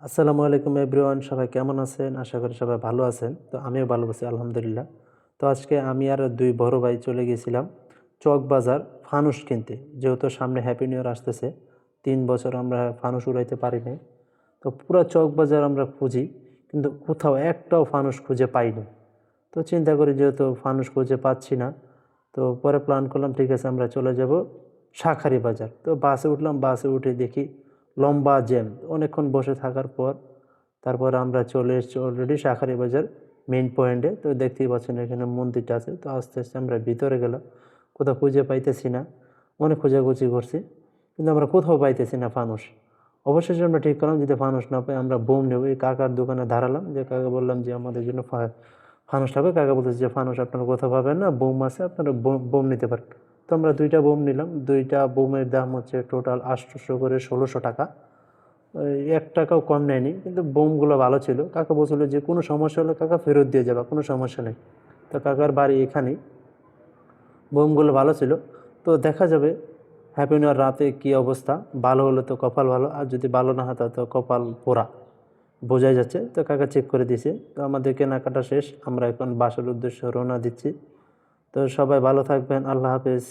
আসসালামু আলাইকুম এভরিওয়ান, সবাই কেমন আছেন? আশা করি সবাই ভালো আছেন। তো আমিও ভালো আছি আলহামদুলিল্লাহ। তো আজকে আমি আর ২ বড় ভাই চলে গেছিলাম চকবাজার ফানুস কিনতে। যেহেতু সামনে হ্যাপি নিউ ইয়ার আসতেছে, ৩ বছর আমরা ফানুস উড়াইতে পারি নাই। তো পুরা চকবাজার আমরা খুঁজি, কিন্তু কোথাও একটাও ফানুস খুঁজে পাইনি। তো চিন্তা করি যেহেতু ফানুস খুঁজে পাচ্ছি না, তো পরে প্ল্যান করলাম ঠিক আছে আমরা চলে যাব শাঁখারী বাজার। তো বাসে উঠলাম, বাসে উঠে দেখি লম্বা জ্যাম। অনেকক্ষণ বসে থাকার পর তারপর আমরা চলে এসেছি অলরেডি শাঁখারী বাজার মেইন পয়েন্টে। তো দেখতেই পাচ্ছেন এখানে মন্দিরটা আছে। তো আস্তে আস্তে আমরা ভিতরে গেলাম, কোথাও খুঁজে পাইতেছি না। অনেক খোঁজাখুঁজি করছি, কিন্তু আমরা কোথাও পাইতেছি না ফানুস। অবশেষে আমরা ঠিক করলাম যদি ফানুস না পাই আমরা বোম নেব। এই কাকার দোকানে দাঁড়ালাম, যে কাকা বললাম যে আমাদের জন্য ফানুস লাগবে। কাকা বলতেছে যে ফানুস আপনারা কোথাও পাবেন না, বোম আছে, আপনারা বোম নিতে পারেন। তো আমরা 2টা বোম নিলাম। 2টা বোমের দাম হচ্ছে টোটাল 800 করে 1600 টাকা। ওই 1 টাকাও কম নেয়নি, কিন্তু বোমগুলো ভালো ছিল। কাকা বলছিল যে কোনো সমস্যা হলে কাকা ফেরত দিয়ে যাবা, কোনো সমস্যা নেই। তো কাকার বাড়ি এখানেই। বোমগুলো ভালো ছিল। তো দেখা যাবে হ্যাপি নিউ ইয়ার রাতে কী অবস্থা। ভালো হলে তো কপাল ভালো, আর যদি ভালো না হয় তো কপাল পোড়া, বোঝাই যাচ্ছে। তো কাকা চেক করে দিছে। তো আমাদের কেনাকাটা শেষ, আমরা এখন বাসার উদ্দেশ্যে রওনা দিচ্ছি। তো সবাই ভালো থাকবেন, আল্লাহ হাফেজ।